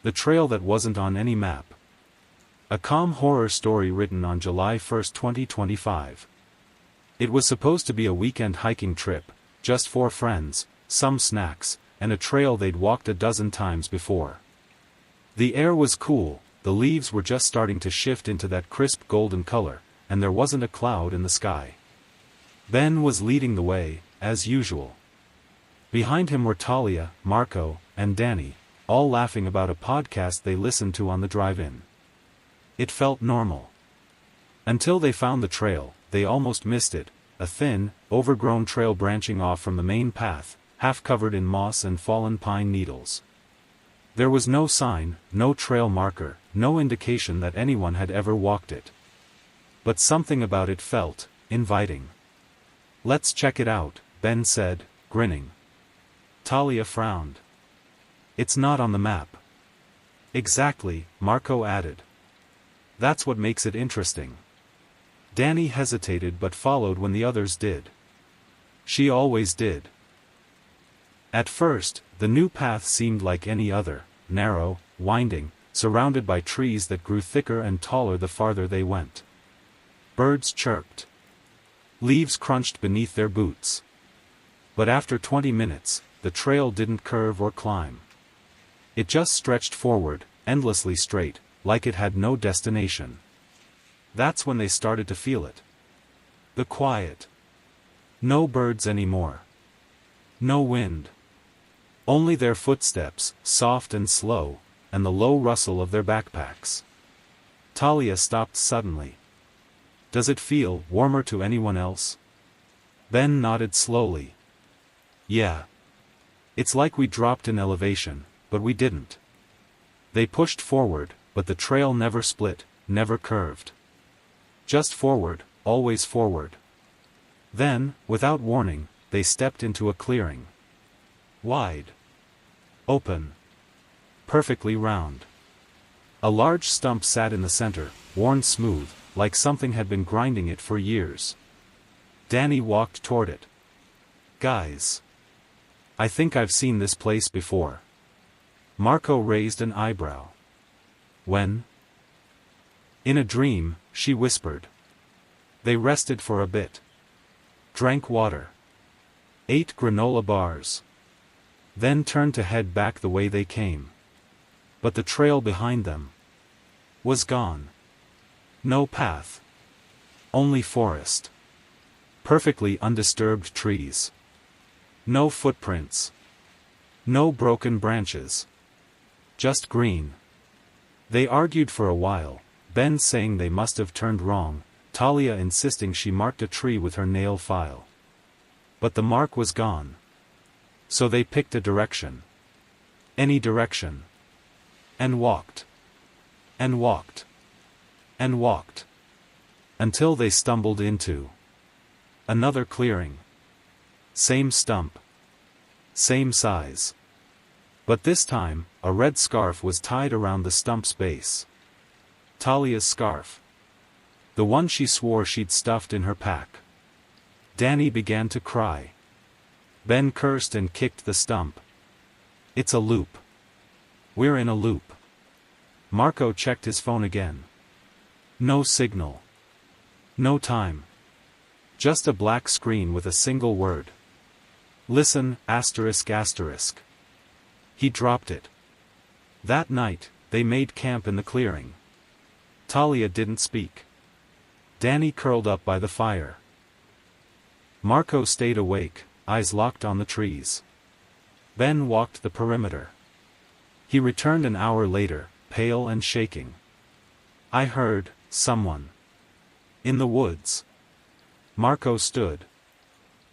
The trail that wasn't on any map. A calm horror story written on July 1, 2025. It was supposed to be a weekend hiking trip, just 4 friends, some snacks, and a trail they'd walked a dozen times before. The air was cool, the leaves were just starting to shift into that crisp golden color, and there wasn't a cloud in the sky. Ben was leading the way, as usual. Behind him were Talia, Marco, and Danny, all laughing about a podcast they listened to on the drive-in. It felt normal. Until they found the trail, they almost missed it, a thin, overgrown trail branching off from the main path, half covered in moss and fallen pine needles. There was no sign, no trail marker, no indication that anyone had ever walked it. But something about it felt inviting. "Let's check it out," Ben said, grinning. Talia frowned. "It's not on the map." "Exactly," Marco added. "That's what makes it interesting." Danny hesitated but followed when the others did. She always did. At first, the new path seemed like any other, narrow, winding, surrounded by trees that grew thicker and taller the farther they went. Birds chirped. Leaves crunched beneath their boots. But after 20 minutes, the trail didn't curve or climb. It just stretched forward, endlessly straight, like it had no destination. That's when they started to feel it. The quiet. No birds anymore. No wind. Only their footsteps, soft and slow, and the low rustle of their backpacks. Talia stopped suddenly. "Does it feel warmer to anyone else?" Ben nodded slowly. "Yeah. It's like we dropped in elevation, but we didn't." They pushed forward, but the trail never split, never curved. Just forward, always forward. Then, without warning, they stepped into a clearing. Wide. Open. Perfectly round. A large stump sat in the center, worn smooth, like something had been grinding it for years. Danny walked toward it. "Guys. I think I've seen this place before." Marco raised an eyebrow. "When?" "In a dream," she whispered. They rested for a bit. Drank water. Ate granola bars. Then turned to head back the way they came. But the trail behind them was gone. No path. Only forest. Perfectly undisturbed trees. No footprints. No broken branches. Just green. They argued for a while, Ben saying they must have turned wrong, Talia insisting she marked a tree with her nail file. But the mark was gone. So they picked a direction. Any direction. And walked. And walked. And walked. Until they stumbled into another clearing. Same stump. Same size. But this time, a red scarf was tied around the stump's base. Talia's scarf. The one she swore she'd stuffed in her pack. Danny began to cry. Ben cursed and kicked the stump. "It's a loop. We're in a loop." Marco checked his phone again. No signal. No time. Just a black screen with a single word. "Listen, asterisk asterisk." He dropped it. That night, they made camp in the clearing. Talia didn't speak. Danny curled up by the fire. Marco stayed awake, eyes locked on the trees. Ben walked the perimeter. He returned an hour later, pale and shaking. "I heard someone in the woods." Marco stood.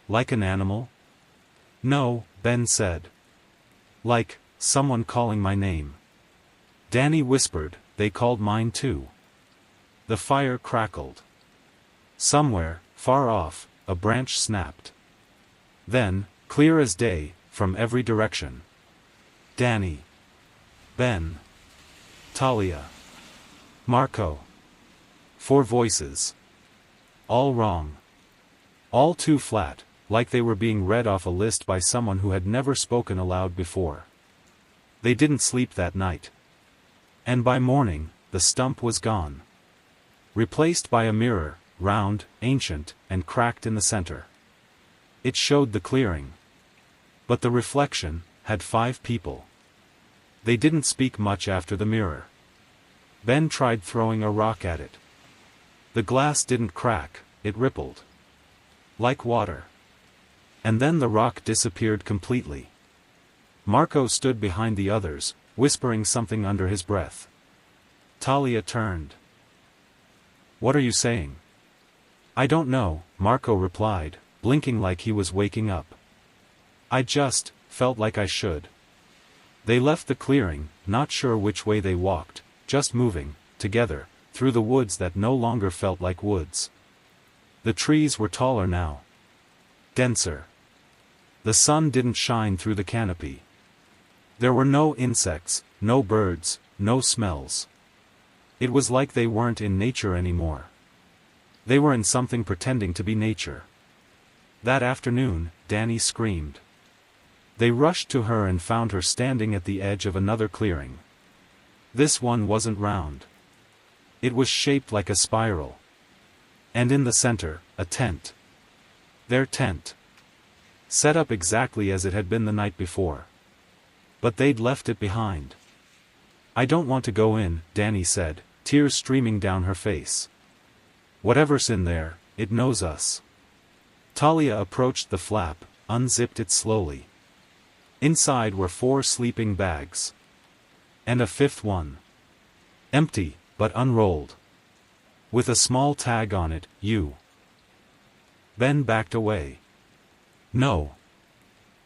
"Like an animal?" "No," Ben said. "Like someone calling my name." Danny whispered, "They called mine too." The fire crackled. Somewhere, far off, a branch snapped. Then, clear as day, from every direction. Danny. Ben. Talia. Marco. 4 voices. All wrong. All too flat, like they were being read off a list by someone who had never spoken aloud before. They didn't sleep that night. And by morning, the stump was gone. Replaced by a mirror, round, ancient, and cracked in the center. It showed the clearing. But the reflection had 5 people. They didn't speak much after the mirror. Ben tried throwing a rock at it. The glass didn't crack, it rippled. Like water. And then the rock disappeared completely. Marco stood behind the others, whispering something under his breath. Talia turned. "What are you saying?" "I don't know," Marco replied, blinking like he was waking up. "I just felt like I should." They left the clearing, not sure which way they walked, just moving, together, through the woods that no longer felt like woods. The trees were taller now. Denser. The sun didn't shine through the canopy. There were no insects, no birds, no smells. It was like they weren't in nature anymore. They were in something pretending to be nature. That afternoon, Danny screamed. They rushed to her and found her standing at the edge of another clearing. This one wasn't round. It was shaped like a spiral. And in the center, a tent. Their tent. Set up exactly as it had been the night before. But they'd left it behind. "I don't want to go in," Danny said, tears streaming down her face. "Whatever's in there, it knows us." Talia approached the flap, unzipped it slowly. Inside were 4 sleeping bags. And a 5th one. Empty, but unrolled. With a small tag on it, "You." Ben backed away. "No.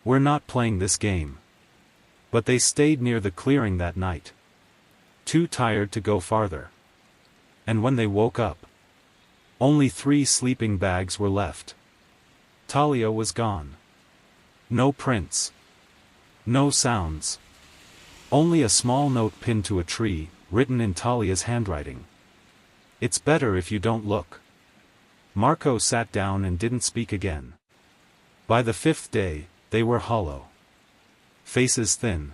We're not playing this game." But they stayed near the clearing that night. Too tired to go farther. And when they woke up, only 3 sleeping bags were left. Talia was gone. No prints. No sounds. Only a small note pinned to a tree, written in Talia's handwriting. "It's better if you don't look." Marco sat down and didn't speak again. By the 5th day, they were hollow. Faces thin.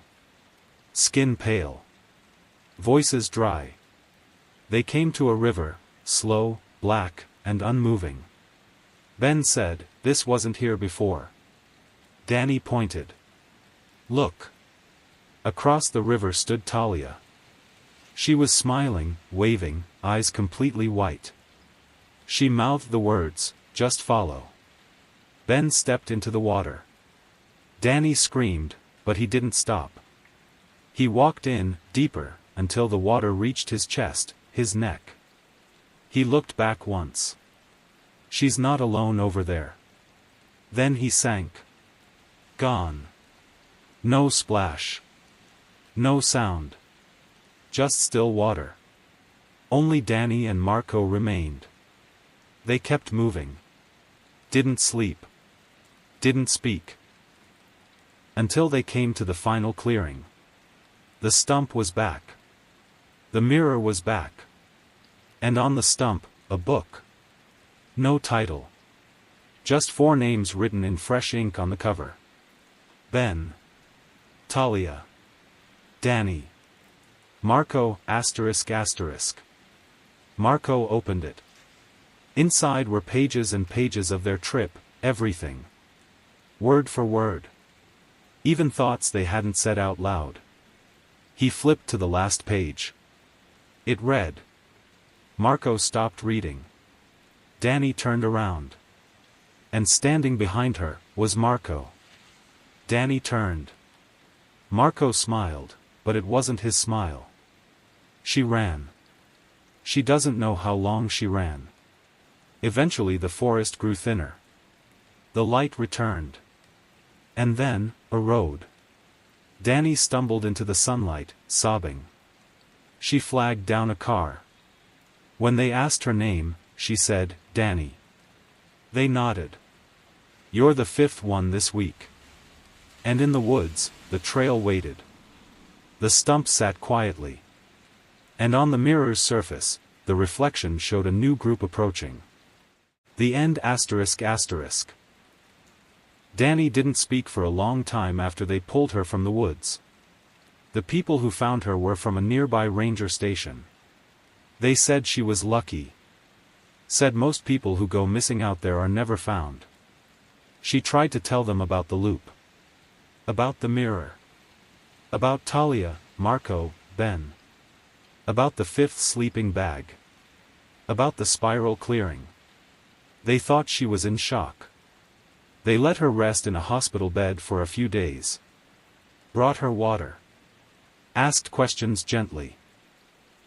Skin pale. Voices dry. They came to a river, slow, black, and unmoving. Ben said, "This wasn't here before." Danny pointed. "Look." Across the river stood Talia. She was smiling, waving, eyes completely white. She mouthed the words, "Just follow." Ben stepped into the water. Danny screamed, but he didn't stop. He walked in, deeper, until the water reached his chest, his neck. He looked back once. "She's not alone over there." Then he sank. Gone. No splash. No sound. Just still water. Only Danny and Marco remained. They kept moving. Didn't sleep. Didn't speak. Until they came to the final clearing. The stump was back. The mirror was back. And on the stump, a book. No title. Just 4 names written in fresh ink on the cover. Ben. Talia. Danny. Marco, ****. Marco opened it. Inside were pages and pages of their trip, everything. Word for word. Even thoughts they hadn't said out loud. He flipped to the last page. It read. Marco stopped reading. Danny turned around. And standing behind her, was Marco. Danny turned. Marco smiled, but it wasn't his smile. She ran. She doesn't know how long she ran. Eventually the forest grew thinner. The light returned. And then, a road. Danny stumbled into the sunlight, sobbing. She flagged down a car. When they asked her name, she said, "Danny." They nodded. "You're the 5th one this week." And in the woods, the trail waited. The stump sat quietly. And on the mirror's surface, the reflection showed a new group approaching. The end ****. Danny didn't speak for a long time after they pulled her from the woods. The people who found her were from a nearby ranger station. They said she was lucky. Said most people who go missing out there are never found. She tried to tell them about the loop. About the mirror. About Talia, Marco, Ben. About the fifth sleeping bag. About the spiral clearing. They thought she was in shock. They let her rest in a hospital bed for a few days. Brought her water. Asked questions gently.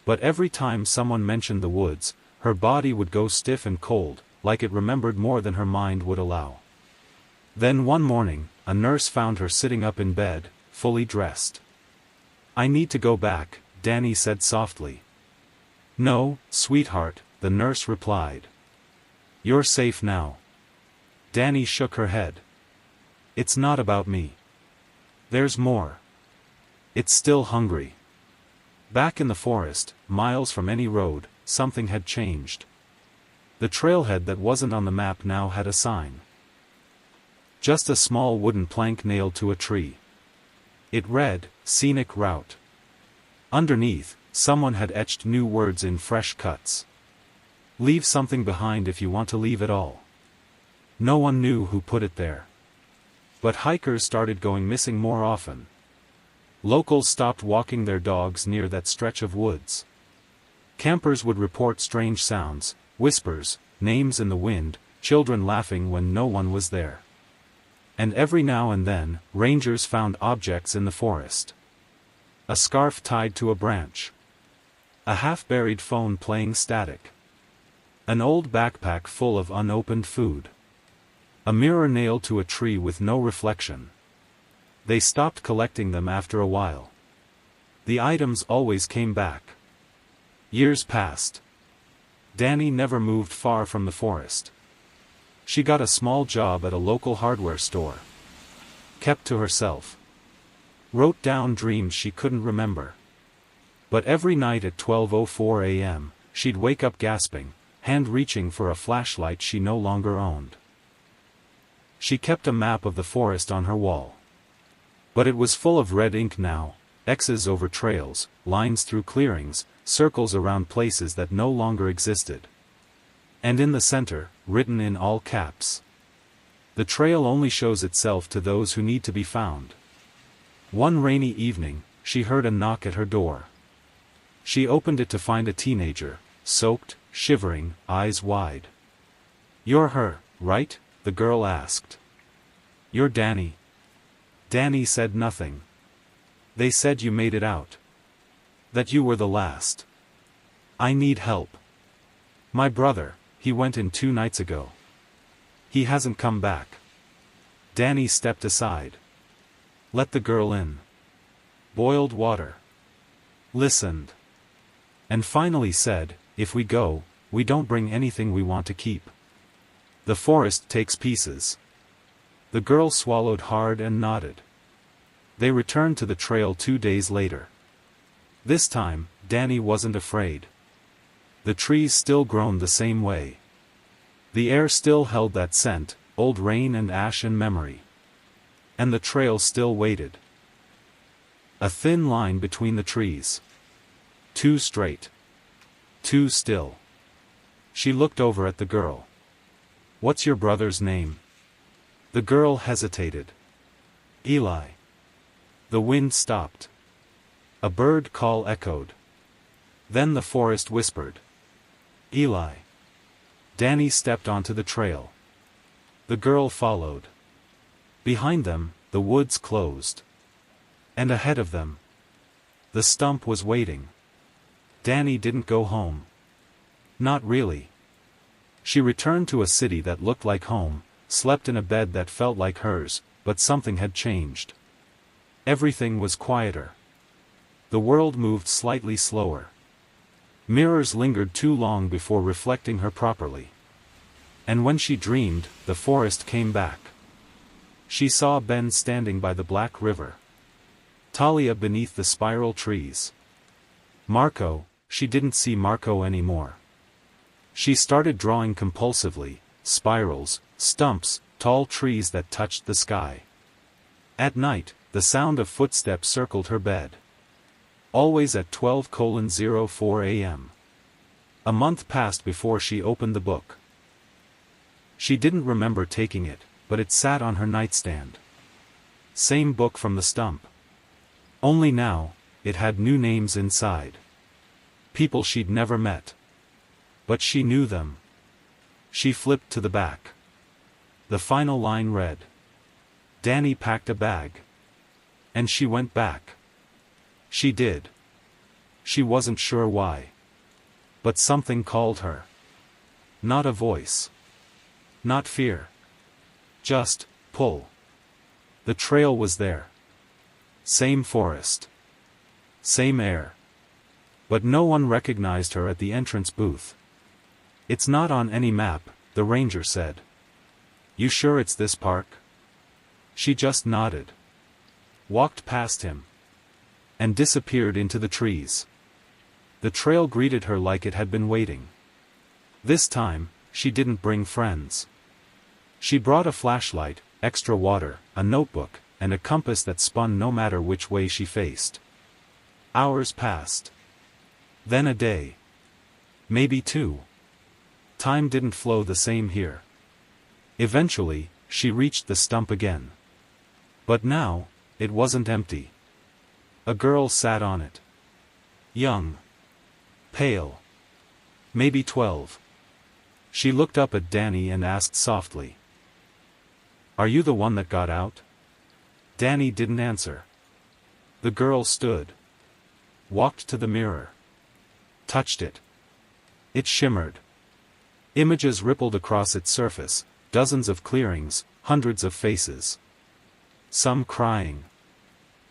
But every time someone mentioned the woods, her body would go stiff and cold, like it remembered more than her mind would allow. Then one morning, a nurse found her sitting up in bed, fully dressed. "I need to go back," Danny said softly. "No, sweetheart," the nurse replied. "You're safe now." Danny shook her head. "It's not about me. There's more. It's still hungry." Back in the forest, miles from any road, something had changed. The trailhead that wasn't on the map now had a sign. Just a small wooden plank nailed to a tree. It read, "Scenic Route." Underneath, someone had etched new words in fresh cuts. "Leave something behind if you want to leave it all." No one knew who put it there. But hikers started going missing more often. Locals stopped walking their dogs near that stretch of woods. Campers would report strange sounds, whispers, names in the wind, children laughing when no one was there. And every now and then, rangers found objects in the forest. A scarf tied to a branch. A half-buried phone playing static. An old backpack full of unopened food. A mirror nailed to a tree with no reflection. They stopped collecting them after a while. The items always came back. Years passed. Danny never moved far from the forest. She got a small job at a local hardware store. Kept to herself. Wrote down dreams she couldn't remember. But every night at 12:04 a.m., she'd wake up gasping, hand reaching for a flashlight she no longer owned. She kept a map of the forest on her wall. But it was full of red ink now, X's over trails, lines through clearings, circles around places that no longer existed. And in the center, written in all caps. "The trail only shows itself to those who need to be found." One rainy evening, she heard a knock at her door. She opened it to find a teenager, soaked, shivering, eyes wide. "You're her, right?" the girl asked. "You're Danny." Danny said nothing. "They said you made it out. That you were the last. I need help. My brother, he went in 2 nights ago. He hasn't come back." Danny stepped aside. Let the girl in. Boiled water. Listened. And finally said, "If we go, we don't bring anything we want to keep. The forest takes pieces." The girl swallowed hard and nodded. They returned to the trail 2 days later. This time, Danny wasn't afraid. The trees still groaned the same way. The air still held that scent, old rain and ash and memory. And the trail still waited. A thin line between the trees. Too straight. Too still. She looked over at the girl. "What's your brother's name?" The girl hesitated. "Eli." The wind stopped. A bird call echoed. Then the forest whispered. "Eli." Danny stepped onto the trail. The girl followed. Behind them, the woods closed. And ahead of them, the stump was waiting. Danny didn't go home. Not really. She returned to a city that looked like home, slept in a bed that felt like hers, but something had changed. Everything was quieter. The world moved slightly slower. Mirrors lingered too long before reflecting her properly. And when she dreamed, the forest came back. She saw Ben standing by the Black River. Talia beneath the spiral trees. Marco, she didn't see Marco anymore. She started drawing compulsively, spirals, stumps, tall trees that touched the sky. At night, the sound of footsteps circled her bed. Always at 12:04 a.m. A month passed before she opened the book. She didn't remember taking it, but it sat on her nightstand. Same book from the stump. Only now, it had new names inside. People she'd never met. But she knew them. She flipped to the back. The final line read, "Danny packed a bag." And she went back. She did. She wasn't sure why. But something called her. Not a voice. Not fear. Just, pull. The trail was there. Same forest. Same air. But no one recognized her at the entrance booth. "It's not on any map," the ranger said. "You sure it's this park?" She just nodded. Walked past him. And disappeared into the trees. The trail greeted her like it had been waiting. This time, she didn't bring friends. She brought a flashlight, extra water, a notebook, and a compass that spun no matter which way she faced. Hours passed. Then a day. Maybe two. Time didn't flow the same here. Eventually, she reached the stump again. But now, it wasn't empty. A girl sat on it. Young. Pale. Maybe 12. She looked up at Danny and asked softly, "Are you the one that got out?" Danny didn't answer. The girl stood. Walked to the mirror. Touched it. It shimmered. Images rippled across its surface, dozens of clearings, hundreds of faces. Some crying.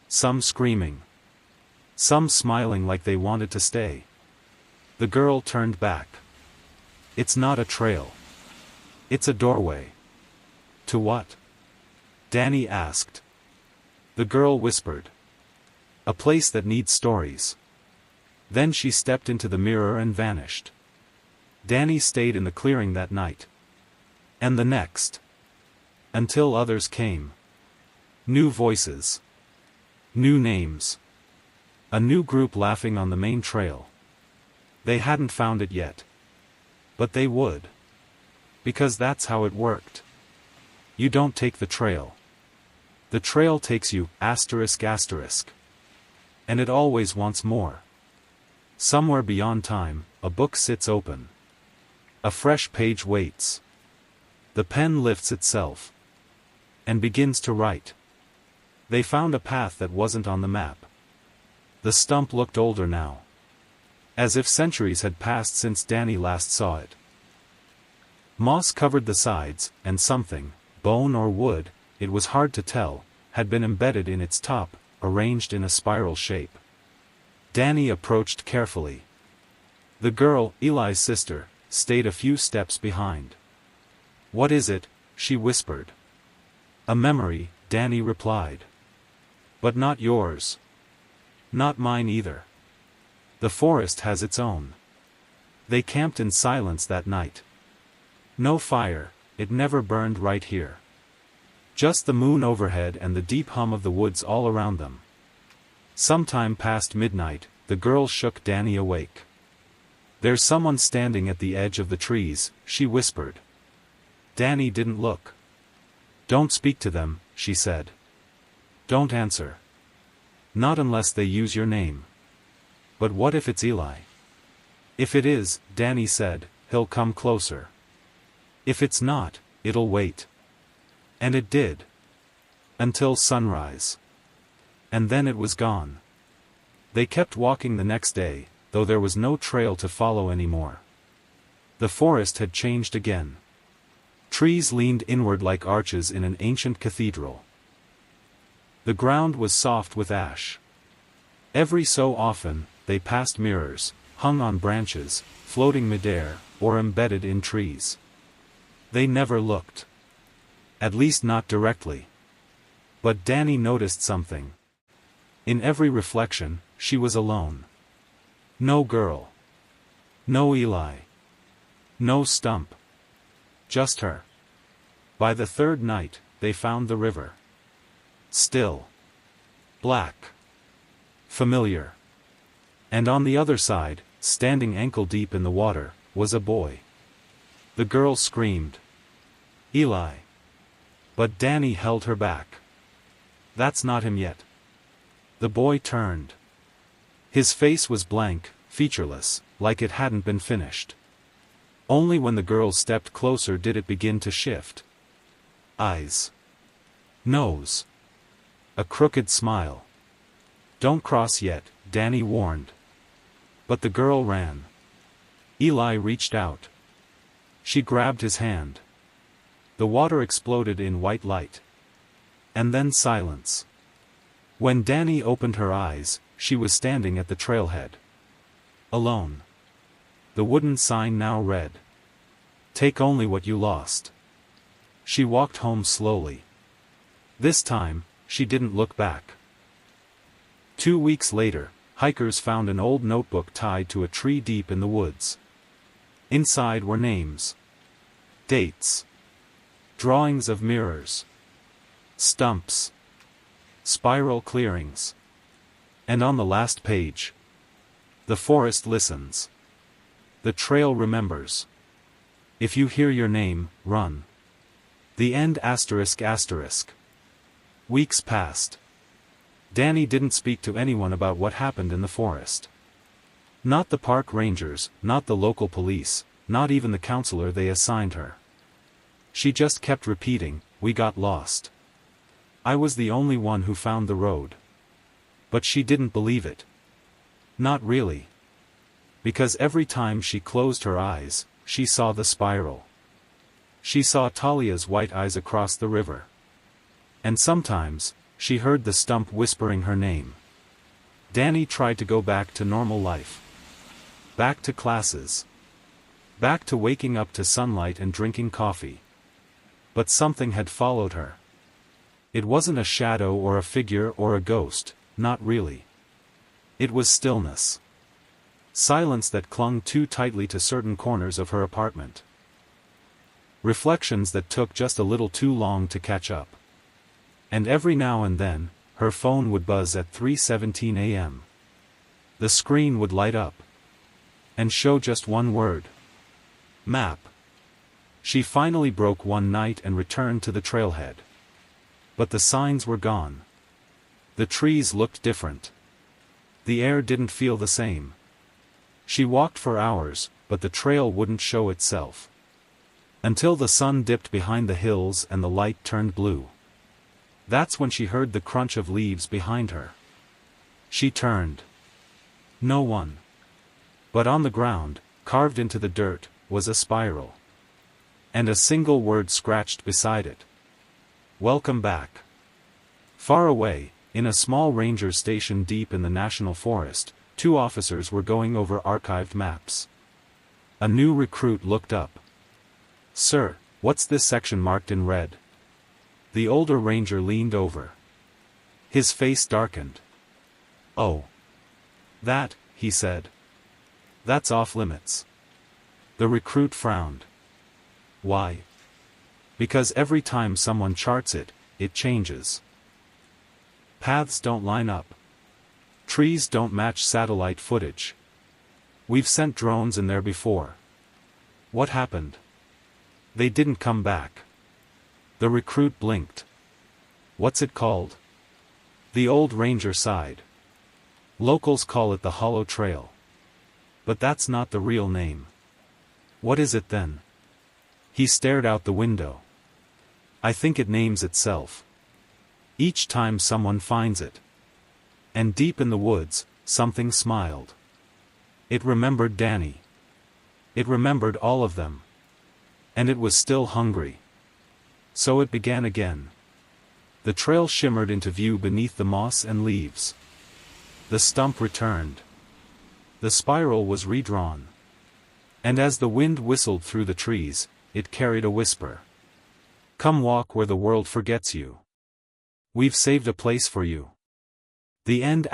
Some screaming. Some smiling like they wanted to stay. The girl turned back. "It's not a trail. It's a doorway." "To what?" Danny asked. The girl whispered. "A place that needs stories." Then she stepped into the mirror and vanished. Danny stayed in the clearing that night. And the next. Until others came. New voices. New names. A new group laughing on the main trail. They hadn't found it yet. But they would. Because that's how it worked. You don't take the trail. The trail takes you, asterisk asterisk. And it always wants more. Somewhere beyond time, a book sits open. A fresh page waits. The pen lifts itself. And begins to write. They found a path that wasn't on the map. The stump looked older now. As if centuries had passed since Danny last saw it. Moss covered the sides, and something, bone or wood, it was hard to tell, had been embedded in its top, arranged in a spiral shape. Danny approached carefully. The girl, Eli's sister, stayed a few steps behind. "What is it?" she whispered. "A memory," Danny replied. "But not yours. Not mine either. The forest has its own." They camped in silence that night. No fire, it never burned right here. Just the moon overhead and the deep hum of the woods all around them. Sometime past midnight, the girl shook Danny awake. "There's someone standing at the edge of the trees," she whispered. Danny didn't look. "Don't speak to them," she said. "Don't answer. Not unless they use your name." "But what if it's Eli?" "If it is," Danny said, "he'll come closer. If it's not, it'll wait." And it did. Until sunrise. And then it was gone. They kept walking the next day, though there was no trail to follow anymore. The forest had changed again. Trees leaned inward like arches in an ancient cathedral. The ground was soft with ash. Every so often, they passed mirrors, hung on branches, floating midair, or embedded in trees. They never looked. At least not directly. But Danny noticed something. In every reflection, she was alone. No girl. No Eli. No stump. Just her. By the third night, they found the river. Still. Black. Familiar. And on the other side, standing ankle-deep in the water, was a boy. The girl screamed. "Eli!" But Danny held her back. "That's not him yet." The boy turned. His face was blank, featureless, like it hadn't been finished. Only when the girl stepped closer did it begin to shift. Eyes. Nose. A crooked smile. "Don't cross yet," Danny warned. But the girl ran. Eli reached out. She grabbed his hand. The water exploded in white light. And then silence. When Danny opened her eyes, she was standing at the trailhead. Alone. The wooden sign now read, "Take only what you lost." She walked home slowly. This time, she didn't look back. 2 weeks later, hikers found an old notebook tied to a tree deep in the woods. Inside were names, dates, drawings of mirrors, stumps, spiral clearings. And on the last page, "The forest listens. The trail remembers. If you hear your name, run." The end. ****. Weeks passed. Danny didn't speak to anyone about what happened in the forest. Not the park rangers, not the local police, not even the counselor they assigned her. She just kept repeating, "We got lost. I was the only one who found the road." But she didn't believe it. Not really. Because every time she closed her eyes, she saw the spiral. She saw Talia's white eyes across the river. And sometimes, she heard the stump whispering her name. Danny tried to go back to normal life. Back to classes. Back to waking up to sunlight and drinking coffee. But something had followed her. It wasn't a shadow or a figure or a ghost, not really. It was stillness. Silence that clung too tightly to certain corners of her apartment. Reflections that took just a little too long to catch up. And every now and then, her phone would buzz at 3:17 a.m. The screen would light up. And show just one word. Map. She finally broke one night and returned to the trailhead. But the signs were gone. The trees looked different. The air didn't feel the same. She walked for hours, but the trail wouldn't show itself. Until the sun dipped behind the hills and the light turned blue. That's when she heard the crunch of leaves behind her. She turned. No one. But on the ground, carved into the dirt, was a spiral. And a single word scratched beside it. Welcome back. Far away, in a small ranger station deep in the national forest, 2 officers were going over archived maps. A new recruit looked up. "Sir, what's this section marked in red?" The older ranger leaned over. His face darkened. "Oh. That," he said. "That's off limits." The recruit frowned. "Why?" "Because every time someone charts it, it changes. Paths don't line up. Trees don't match satellite footage. We've sent drones in there before." "What happened?" "They didn't come back." The recruit blinked. "What's it called?" The old ranger sighed. "Locals call it the Hollow Trail. But that's not the real name." "What is it then?" He stared out the window. "I think it names itself. Each time someone finds it." And deep in the woods, something smiled. It remembered Danny. It remembered all of them. And it was still hungry. So it began again. The trail shimmered into view beneath the moss and leaves. The stump returned. The spiral was redrawn. And as the wind whistled through the trees, it carried a whisper. "Come walk where the world forgets you. We've saved a place for you." The end. ****.